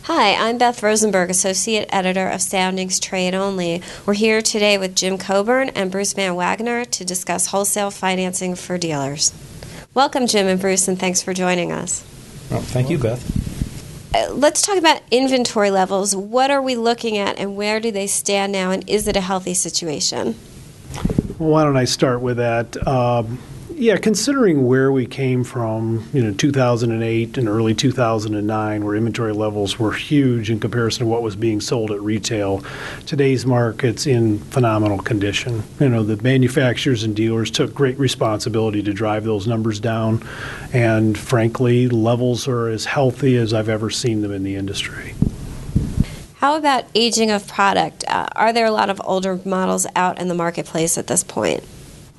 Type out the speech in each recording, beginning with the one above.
Hi, I'm Beth Rosenberg, Associate Editor of Soundings Trade Only. We're here today with Jim Coburn and Bruce Van Wagner to discuss wholesale financing for dealers. Welcome, Jim and Bruce, and thanks for joining us. Well, thank you, Beth. Let's talk about inventory levels. What are we looking at, and where do they stand now, and is it a healthy situation? Well, why don't I start with that? Considering where we came from, 2008 and early 2009, where inventory levels were huge in comparison to what was being sold at retail, today's market's in phenomenal condition. The manufacturers and dealers took great responsibility to drive those numbers down, and frankly, levels are as healthy as I've ever seen them in the industry. How about aging of product? Are there a lot of older models out in the marketplace at this point?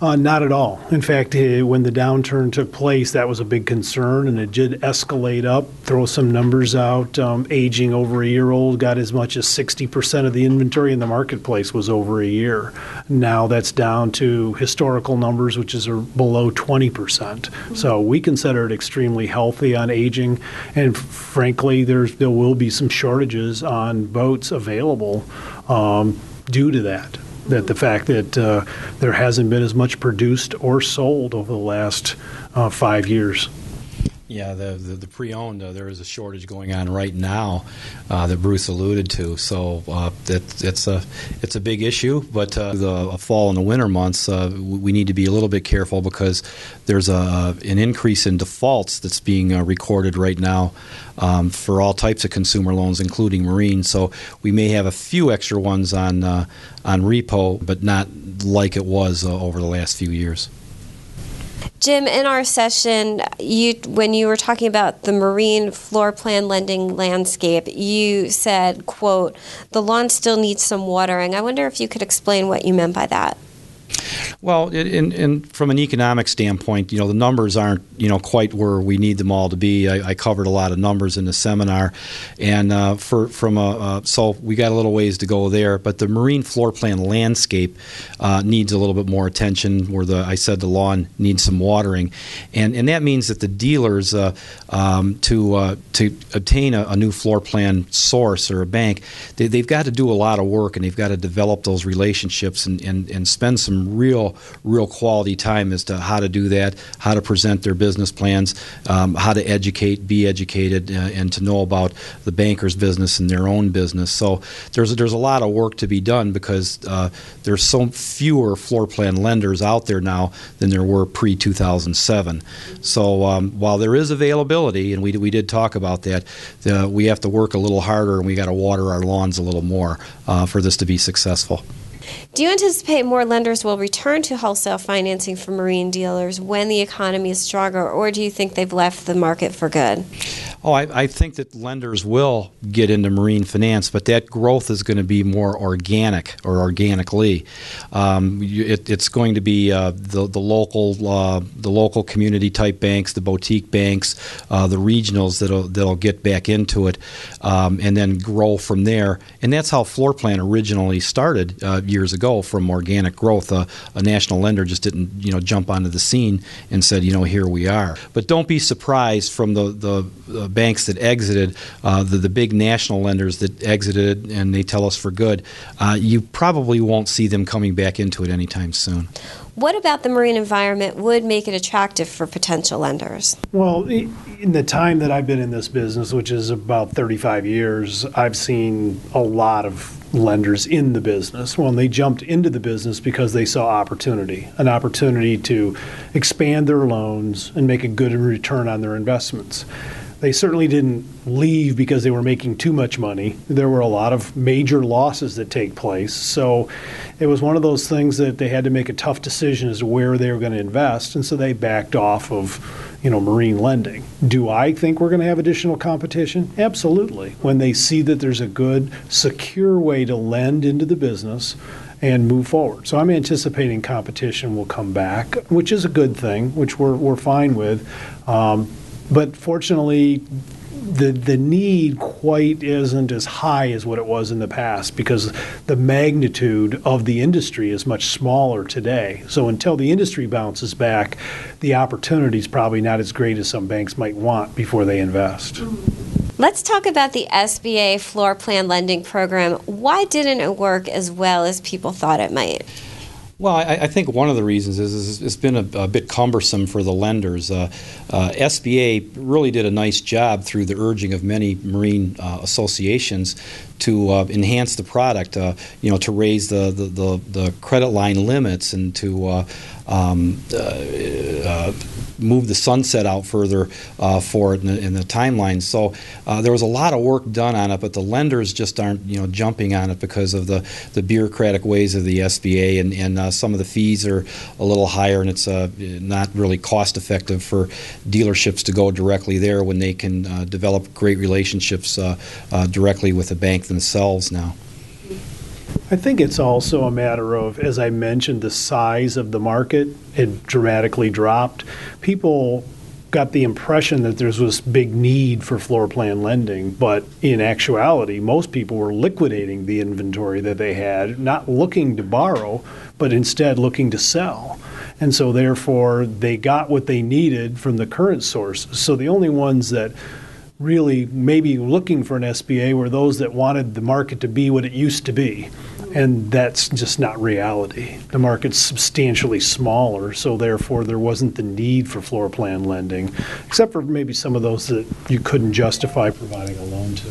Not at all. In fact, when the downturn took place, that was a big concern, and it did escalate up. Throw some numbers out. Aging over a year old got as much as 60% of the inventory in the marketplace was over a year. Now that's down to historical numbers, which is below 20%. So we consider it extremely healthy on aging, and frankly, there will be some shortages on boats available due to that. That the fact that there hasn't been as much produced or sold over the last 5 years. Yeah, the pre-owned, there is a shortage going on right now that Bruce alluded to. So it's a big issue. But the fall and the winter months, we need to be a little bit careful because there's an increase in defaults that's being recorded right now for all types of consumer loans, including marine. So we may have a few extra ones on repo, but not like it was over the last few years. Jim, in our session, when you were talking about the marine floor plan lending landscape, you said, quote, "The lawn still needs some watering." I wonder if you could explain what you meant by that. Well, from an economic standpoint, the numbers aren't, quite where we need them all to be. I covered a lot of numbers in the seminar, and so we got a little ways to go there. But the marine floor plan landscape needs a little bit more attention. Where I said the lawn needs some watering, and that means that the dealers to obtain a new floor plan source or a bank, they've got to do a lot of work, and they've got to develop those relationships and spend some real quality time as to how to do that, how to present their business plans, how to be educated, and to know about the banker's business and their own business. So there's a lot of work to be done because there's so fewer floor plan lenders out there now than there were pre-2007. So while there is availability, and we did talk about that, we have to work a little harder, and we got to water our lawns a little more for this to be successful. Do you anticipate more lenders will return to wholesale financing for marine dealers when the economy is stronger, or do you think they've left the market for good? Oh, I think that lenders will get into marine finance, but that growth is going to be more organic or organically. It's going to be the local community type banks, the boutique banks, the regionals that'll get back into it, and then grow from there. And that's how Floor Plan originally started years ago, from organic growth. A national lender just didn't jump onto the scene and said, here we are. But don't be surprised from the banks that exited, the big national lenders that exited, and they tell us for good, you probably won't see them coming back into it anytime soon. What about the marine environment would make it attractive for potential lenders? Well, in the time that I've been in this business, which is about 35 years, I've seen a lot of lenders in the business. Well, and they jumped into the business because they saw an opportunity to expand their loans and make a good return on their investments. They certainly didn't leave because they were making too much money. There were a lot of major losses that take place. So it was one of those things that they had to make a tough decision as to where they were going to invest, and so they backed off of marine lending. Do I think we're going to have additional competition? Absolutely. When they see that there's a good, secure way to lend into the business and move forward. So I'm anticipating competition will come back, which is a good thing, which we're fine with. But fortunately, the need quite isn't as high as what it was in the past because the magnitude of the industry is much smaller today. So until the industry bounces back, the opportunity is probably not as great as some banks might want before they invest. Let's talk about the SBA floor plan lending program. Why didn't it work as well as people thought it might? Well, I think one of the reasons is it's been a bit cumbersome for the lenders. SBA really did a nice job through the urging of many marine associations to enhance the product, to raise the credit line limits and to move the sunset out further for it in the timeline. So there was a lot of work done on it, but the lenders just aren't jumping on it because of the bureaucratic ways of the SBA, and some of the fees are a little higher, and it's not really cost effective for dealerships to go directly there when they can develop great relationships directly with the bank themselves now. I think it's also a matter of, as I mentioned, the size of the market had dramatically dropped. People got the impression that there was this big need for floor plan lending, but in actuality, most people were liquidating the inventory that they had, not looking to borrow, but instead looking to sell. And so therefore, they got what they needed from the current sources. So the only ones that really maybe looking for an SBA were those that wanted the market to be what it used to be. And that's just not reality. The market's substantially smaller, so therefore there wasn't the need for floor plan lending, except for maybe some of those that you couldn't justify providing a loan to.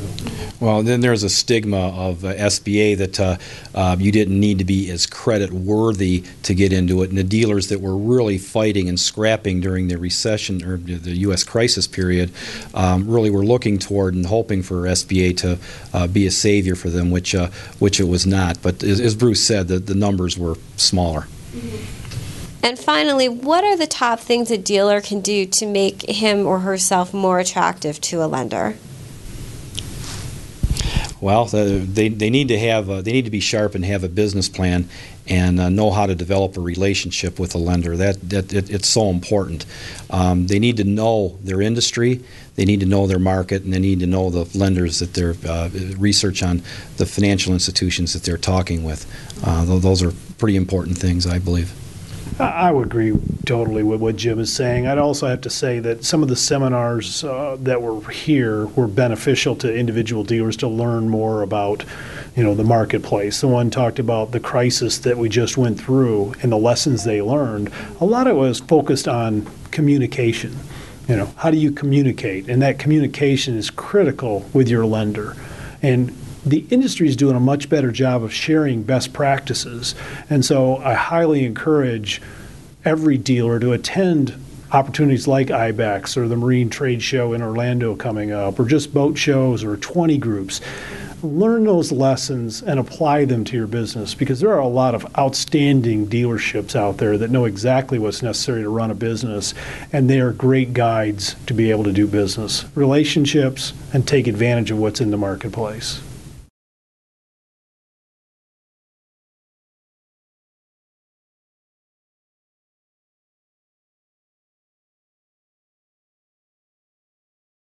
Well, then there's a stigma of SBA that you didn't need to be as credit worthy to get into it, and the dealers that were really fighting and scrapping during the recession or the U.S. crisis period really were looking toward and hoping for SBA to be a savior for them, which it was not. But as Bruce said, the numbers were smaller. And finally, what are the top things a dealer can do to make him or herself more attractive to a lender? Well, they need to be sharp and have a business plan and know how to develop a relationship with a lender. It's so important. They need to know their industry, they need to know their market, and they need to know the lenders that they're research on the financial institutions that they're talking with. Those are pretty important things, I believe. I would agree totally with what Jim is saying. I'd also have to say that some of the seminars that were here were beneficial to individual dealers to learn more about, the marketplace. The one talked about the crisis that we just went through and the lessons they learned. A lot of it was focused on communication. How do you communicate? And that communication is critical with your lender. And the industry is doing a much better job of sharing best practices. And so I highly encourage every dealer to attend opportunities like IBEX or the Marine Trade Show in Orlando coming up, or just boat shows or 20 groups. Learn those lessons and apply them to your business, because there are a lot of outstanding dealerships out there that know exactly what's necessary to run a business, and they are great guides to be able to do business, relationships, and take advantage of what's in the marketplace.